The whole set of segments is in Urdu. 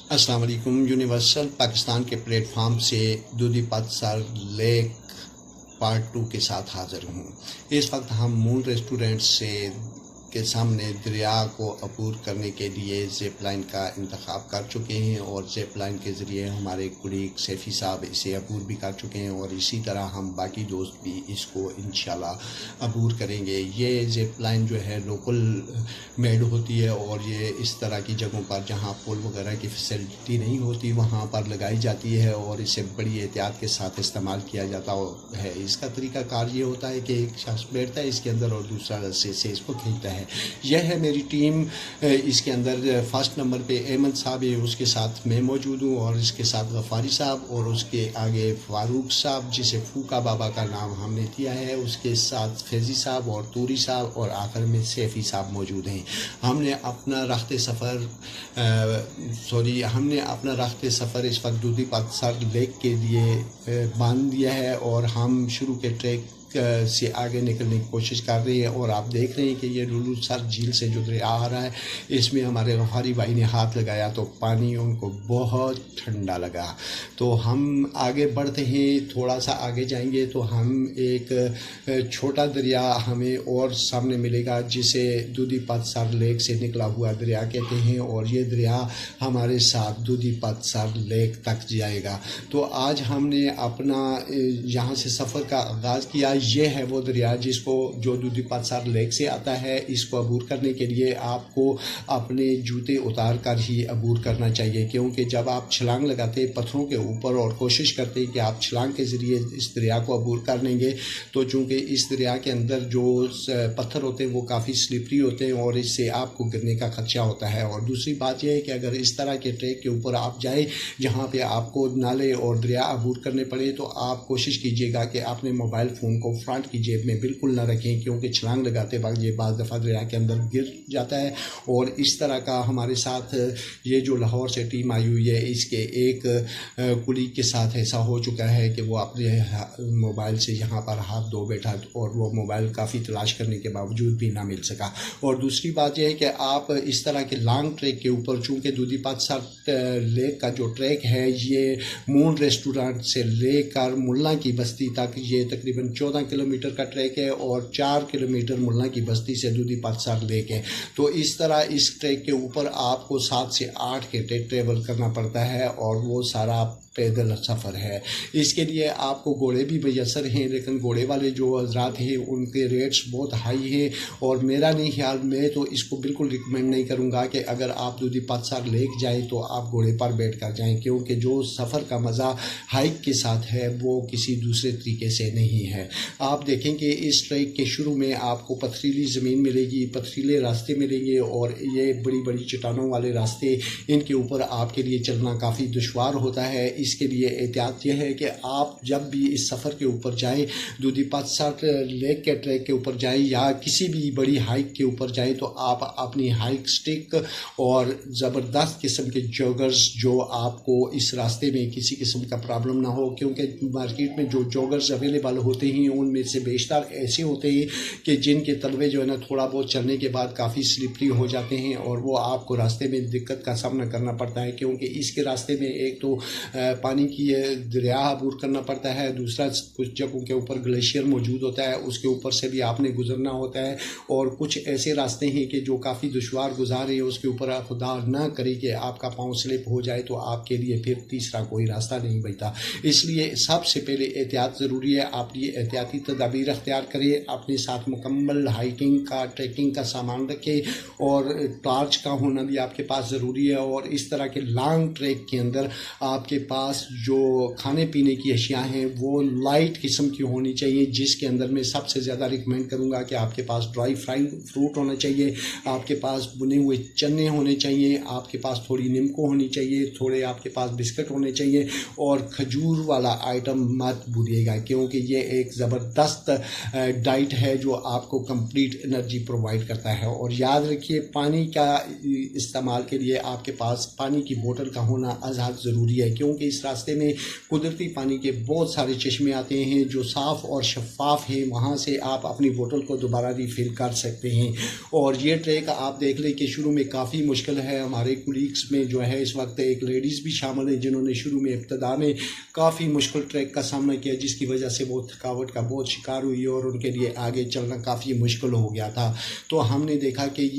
السلام علیکم۔ یونیورسل پاکستان کے پلیٹ فارم سے دودھی پاتسر لیک پارٹ 2 کے ساتھ حاضر ہوں۔ اس وقت ہم مون ریسٹورنٹ کے سامنے دریا کو عبور کرنے کے لیے زپ لائن کا انتخاب کر چکے ہیں، اور زپ لائن کے ذریعے ہمارے کولیگ سیفی صاحب اسے عبور بھی کر چکے ہیں، اور اسی طرح ہم باقی دوست بھی اس کو انشاءاللہ عبور کریں گے۔ یہ زپ لائن جو ہے لوکل میڈ ہوتی ہے، اور یہ اس طرح کی جگہوں پر جہاں پول وغیرہ کی فیسلٹی نہیں ہوتی وہاں پر لگائی جاتی ہے، اور اسے بڑی احتیاط کے ساتھ استعمال کیا جاتا ہے۔ اس کا طریقہ کار یہ ہوتا ہے کہ ایک شخص بیٹھتا ہے اس کے اندر اور دوسرا رسے سے اس کو کھینچتا ہے۔ یہ ہے میری ٹیم۔ اس کے اندر فرسٹ نمبر پہ احمد صاحب ہے، اس کے ساتھ میں موجود ہوں، اور اس کے ساتھ غفاری صاحب، اور اس کے آگے فاروق صاحب جسے پھوکا بابا کا نام ہم نے دیا ہے، اس کے ساتھ فیضی صاحب اور توری صاحب، اور آخر میں سیفی صاحب موجود ہیں۔ ہم نے اپنا رخت سفر اس وقت دودھی پاتسر لیک کے لیے باندھ دیا ہے، اور ہم شروع کے ٹریک سے آگے نکلنے کی کوشش کر رہے ہیں۔ اور آپ دیکھ رہے ہیں کہ یہ لولو سر جھیل سے جو دریا آ رہا ہے، اس میں ہمارے غفاری بھائی نے ہاتھ لگایا تو پانی ان کو بہت ٹھنڈا لگا۔ تو ہم آگے بڑھتے ہیں، تھوڑا سا آگے جائیں گے تو ہم ایک چھوٹا دریا ہمیں اور سامنے ملے گا جسے دودھی پاتسر لیک سے نکلا ہوا دریا کہتے ہیں، اور یہ دریا ہمارے ساتھ دودھی پاتسر لیک تک جائے گا۔ تو آج ہم نے اپنا یہاں سے سفر کا آغاز کیا۔ یہ ہے وہ دریا جو دودھی پاتسر لیک سے آتا ہے۔ اس کو عبور کرنے کے لیے آپ کو اپنے جوتے اتار کر ہی عبور کرنا چاہیے، کیونکہ جب آپ چھلانگ لگاتے پتھروں کے اوپر اور کوشش کرتے کہ آپ چھلانگ کے ذریعے اس دریا کو عبور کر لیں گے، تو چونکہ اس دریا کے اندر جو پتھر ہوتے ہیں وہ کافی سلپری ہوتے ہیں، اور اس سے آپ کو گرنے کا خدشہ ہوتا ہے۔ اور دوسری بات یہ ہے کہ اگر اس طرح کے ٹریک کے اوپر آپ جائیں جہاں پہ آپ کو نالے اور دریا عبور کرنے پڑے، تو آپ کوشش کیجیے گا کہ اپنے موبائل فون کو فرنٹ کی جیب میں بالکل نہ رکھیں، کیونکہ چھلانگ لگاتے وقت یہ بعض دفعہ دریا کے اندر گر جاتا ہے۔ اور اس طرح کا ہمارے ساتھ یہ جو لاہور سے ٹیم آئی ہوئی ہے، اس کے ایک کولیگ کے ساتھ ایسا ہو چکا ہے کہ وہ اپنے موبائل سے یہاں پر ہاتھ دھو بیٹھا، اور وہ موبائل کافی تلاش کرنے کے باوجود بھی نہ مل سکا۔ اور دوسری بات یہ ہے کہ آپ اس طرح کے لانگ ٹریک کے اوپر، چونکہ دودھی پاتسر لیک کا جو ٹریک ہے یہ مون ریسٹورنٹ سے لے کر ملا کی بستی تک یہ تقریباً 14 کلومیٹر کا ٹریک ہے، اور 4 کلومیٹر ملا کی بستی سے دودھی پاتسر لیک ہے۔ تو اس طرح اس ٹریک کے اوپر آپ کو 7 سے 8 گھنٹے ٹریول کرنا پڑتا ہے، اور وہ سارا پیدل سفر ہے۔ اس کے لیے آپ کو گھوڑے بھی میسر ہیں، لیکن گھوڑے والے جو حضرات ہیں ان کے ریٹس بہت ہائی ہیں، اور میرا نہیں خیال، میں تو اس کو بالکل ریکمینڈ نہیں کروں گا کہ اگر آپ دودھی پاتسر لیک جائیں تو آپ گھوڑے پر بیٹھ کر جائیں، کیونکہ جو سفر کا مزہ ہائیک کے ساتھ ہے وہ کسی دوسرے طریقے سے نہیں ہے۔ آپ دیکھیں کہ اس ٹریک کے شروع میں آپ کو پتھریلی زمین ملے گی، پتھریلے راستے ملیں گے، اور یہ بڑی بڑی چٹانوں والے راستے، ان کے اوپر آپ کے لیے چلنا کافی دشوار ہوتا ہے۔ اس کے لیے احتیاط یہ ہے کہ آپ جب بھی اس سفر کے اوپر جائیں، دودھی پاتسر لیک کے ٹریک کے اوپر جائیں یا کسی بھی بڑی ہائیک کے اوپر جائیں، تو آپ اپنی ہائیک سٹک اور زبردست قسم کے جوگرز، جو آپ کو اس راستے میں کسی قسم کا پرابلم نہ ہو، کیونکہ مارکیٹ میں جو جوگرز اویلیبل ہوتے ہیں ان میں سے بیشتر ایسے ہوتے ہیں کہ جن کے تلوے جو ہے نا تھوڑا بہت چلنے کے بعد کافی سلپری ہو جاتے ہیں، اور وہ آپ کو راستے میں دقت کا سامنا کرنا پڑتا ہے، کیونکہ اس کے راستے میں ایک تو پانی کی دریا عبور کرنا پڑتا ہے، دوسرا کچھ جگہوں کے اوپر گلیشیئر موجود ہوتا ہے، اس کے اوپر سے بھی آپ نے گزرنا ہوتا ہے، اور کچھ ایسے راستے ہیں کہ جو کافی دشوار گزار ہے، اس کے اوپر خدا نہ کرے کہ آپ کا پاؤں سلپ ہو جائے تو آپ کے لیے پھر تیسرا کوئی راستہ نہیں بچتا۔ اس لیے سب سے پہلے احتیاط ضروری ہے، آپ یہ احتیاطی تدابیر اختیار کریں، اپنے ساتھ مکمل ہائیکنگ کا ٹریکنگ کا سامان رکھیں، اور ٹارچ کا ہونا بھی آپ کے پاس ضروری ہے۔ اور اس طرح کے لانگ ٹریک کے اندر آپ کے پاس جو کھانے پینے کی اشیاء ہیں وہ لائٹ قسم کی ہونی چاہیے، جس کے اندر میں سب سے زیادہ ریکمینڈ کروں گا کہ آپ کے پاس ڈرائی فروٹ ہونا چاہیے، آپ کے پاس بنے ہوئے چنے ہونے چاہیے، آپ کے پاس تھوڑی نمکو ہونی چاہیے، تھوڑے آپ کے پاس بسکٹ ہونے چاہیے، اور کھجور والا آئٹم مت بھولیے گا، کیونکہ یہ ایک زبردست ڈائٹ ہے جو آپ کو کمپلیٹ انرجی پرووائڈ کرتا ہے۔ اور یاد رکھیے پانی کا استعمال کے لیے آپ کے پاس پانی کی بوتل کا ہونا ازحد ضروری ہے، کیونکہ اس راستے میں قدرتی پانی کے بہت سارے چشمے آتے ہیں جو صاف اور شفاف ہیں، وہاں سے آپ اپنی بوتل کو دوبارہ ریفل کر سکتے ہیں۔ اور یہ ٹریک آپ دیکھ لیں کہ شروع میں کافی مشکل ہے۔ ہمارے کولیگس میں جو ہے اس وقت ایک لیڈیز بھی شامل ہیں جنہوں نے شروع میں ابتدا میں کافی مشکل ٹریک کا سامنا کیا، جس کی وجہ سے وہ تھکاوٹ کا بہت شکار ہوئی اور ان کے لیے آگے چلنا کافی مشکل ہو گیا تھا۔ تو ہم نے دیکھا کہ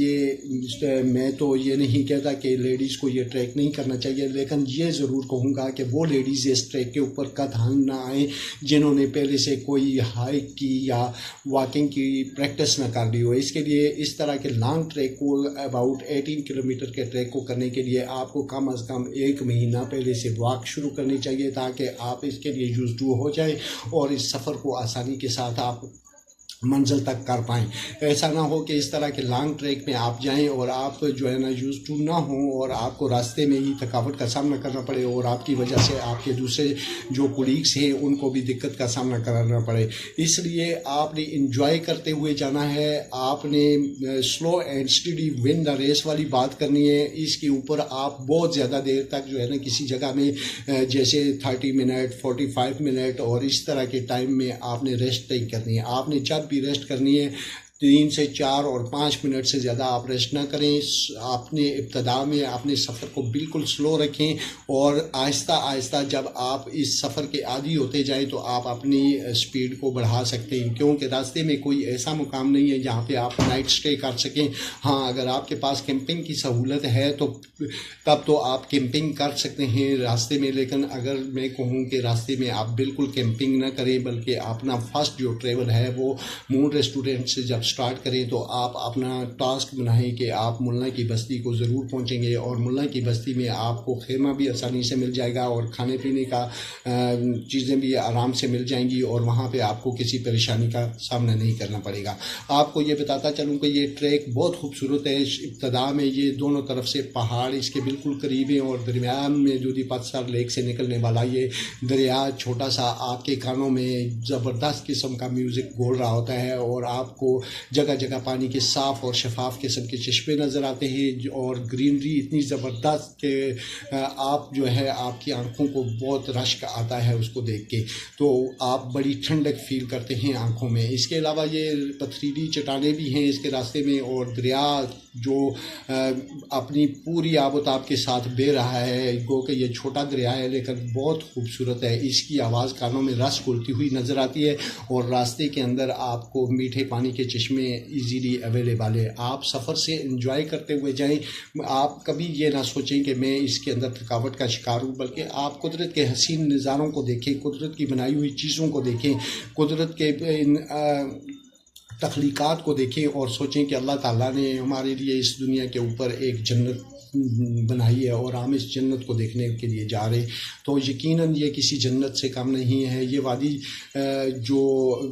میں تو یہ نہیں کہتا کہ لیڈیز کو یہ ٹریک نہیں کرنا چاہیے، لیکن یہ ضرور کہوں گا کہ وہ لیڈیز اس ٹریک کے اوپر قطعاً نہ آئیں جنہوں نے پہلے سے کوئی ہائیک کی یا واکنگ کی پریکٹس نہ کر لی ہو۔ اس کے لیے اس طرح کے لانگ ٹریک کو اباؤٹ 18 کلومیٹر کے ٹریک کو کرنے کے لیے آپ کو کم از کم 1 مہینہ پہلے سے واک شروع کرنی چاہیے تاکہ آپ اس کے لیے یوز ٹو ہو جائیں اور اس سفر کو آسانی کے ساتھ آپ منزل تک کر پائیں۔ ایسا نہ ہو کہ اس طرح کے لانگ ٹریک میں آپ جائیں اور آپ جو ہے نا یوز ٹو نہ ہوں اور آپ کو راستے میں ہی تھکاوٹ کا سامنا کرنا پڑے اور آپ کی وجہ سے آپ کے دوسرے جو کولیگس ہیں ان کو بھی دقت کا سامنا کرنا پڑے۔ اس لیے آپ نے انجوائے کرتے ہوئے جانا ہے، آپ نے slow and steady win the race والی بات کرنی ہے۔ اس کے اوپر آپ بہت زیادہ دیر تک جو ہے نا کسی جگہ میں جیسے 30 منٹ 45 منٹ اور اس طرح کے ٹائم میں آپ نے ریسٹ نہیں کرنی ہے۔ آپ نے جب بھی ریسٹ کرنی ہے 3 سے 4 اور 5 منٹ سے زیادہ آپ ریسٹ نہ کریں۔ اپنے ابتدا میں اپنے سفر کو بالکل سلو رکھیں اور آہستہ آہستہ جب آپ اس سفر کے عادی ہوتے جائیں تو آپ اپنی سپیڈ کو بڑھا سکتے ہیں، کیونکہ راستے میں کوئی ایسا مقام نہیں ہے جہاں پہ آپ نائٹ سٹے کر سکیں۔ ہاں، اگر آپ کے پاس کیمپنگ کی سہولت ہے تو تب تو آپ کیمپنگ کر سکتے ہیں راستے میں، لیکن اگر میں کہوں کہ راستے میں آپ بالکل کیمپنگ نہ کریں بلکہ اپنا فرسٹ جو ٹریول ہے وہ مون ریسٹورنٹ سے جب سٹارٹ کریں تو آپ اپنا ٹاسک بنائیں کہ آپ ملا کی بستی کو ضرور پہنچیں گے، اور ملا کی بستی میں آپ کو خیمہ بھی آسانی سے مل جائے گا اور کھانے پینے کا چیزیں بھی آرام سے مل جائیں گی اور وہاں پہ آپ کو کسی پریشانی کا سامنا نہیں کرنا پڑے گا۔ آپ کو یہ بتاتا چلوں کہ یہ ٹریک بہت خوبصورت ہے۔ ابتدا میں یہ دونوں طرف سے پہاڑ اس کے بالکل قریب ہیں اور درمیان میں دودھی پاتسار لیک سے نکلنے والا یہ دریا چھوٹا سا آپ کے کانوں میں زبردست قسم کا میوزک گول رہا ہوتا ہے اور آپ کو جگہ جگہ پانی کے صاف اور شفاف قسم کے چشمے نظر آتے ہیں اور گرینری اتنی زبردست کہ آپ جو ہے آپ کی آنکھوں کو بہت رشک آتا ہے اس کو دیکھ کے، تو آپ بڑی ٹھنڈک فیل کرتے ہیں آنکھوں میں۔ اس کے علاوہ یہ پتھریلی چٹانیں بھی ہیں اس کے راستے میں اور دریا جو اپنی پوری آب و تاب کے ساتھ بہہ رہا ہے، گو کہ یہ چھوٹا دریا ہے لیکن بہت خوبصورت ہے۔ اس کی آواز کانوں میں رس گھولتی ہوئی نظر آتی ہے اور راستے کے اندر آپ کو میٹھے پانی کے چشمے ایزیلی اویلیبل ہے۔ آپ سفر سے انجوائے کرتے ہوئے جائیں، آپ کبھی یہ نہ سوچیں کہ میں اس کے اندر تھکاوٹ کا شکار ہوں، بلکہ آپ قدرت کے حسین نظاروں کو دیکھیں، قدرت کی بنائی ہوئی چیزوں کو دیکھیں، قدرت کے تخلیقات کو دیکھیں اور سوچیں کہ اللہ تعالیٰ نے ہمارے لیے اس دنیا کے اوپر ایک جنت بنائی ہے اور ہم اس جنت کو دیکھنے کے لیے جا رہے ہیں۔ تو یقیناً یہ کسی جنت سے کم نہیں ہے۔ یہ وادی جو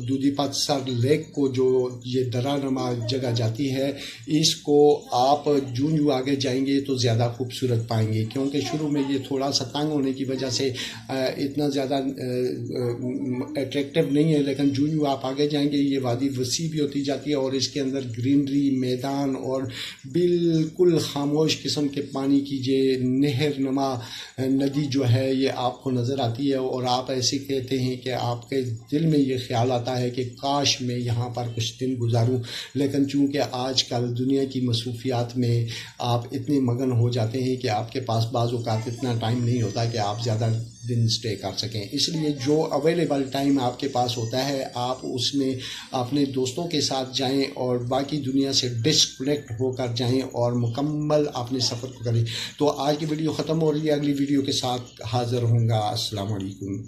دودھی پاتسار لیک کو جو یہ درا نما جگہ جاتی ہے، اس کو آپ جو آگے جائیں گے تو زیادہ خوبصورت پائیں گے، کیونکہ شروع میں یہ تھوڑا سا تنگ ہونے کی وجہ سے اتنا زیادہ اٹریکٹیو نہیں ہے، لیکن جو آپ آگے جائیں گے یہ وادی وسیع بھی ہوتی جاتی ہے اور اس کے اندر گرینری، میدان اور بالکل خاموش قسم کے پانی کی یہ نہر نما ندی جو ہے یہ آپ کو نظر آتی ہے اور آپ ایسے کہتے ہیں کہ آپ کے دل میں یہ خیال آتا ہے کہ کاش میں یہاں پر کچھ دن گزاروں، لیکن چونکہ آج کل دنیا کی مصروفیات میں آپ اتنے مگن ہو جاتے ہیں کہ آپ کے پاس بعض اوقات اتنا ٹائم نہیں ہوتا کہ آپ زیادہ دن سٹے کر سکیں۔ اس لیے جو اویلیبل ٹائم آپ کے پاس ہوتا ہے آپ اس میں اپنے دوستوں کے ساتھ جائیں اور باقی دنیا سے ڈسکنیکٹ ہو کر جائیں اور مکمل اپنے سفر کو کریں۔ تو آج کی ویڈیو ختم ہو رہی ہے، اگلی ویڈیو کے ساتھ حاضر ہوں گا۔ السلام علیکم۔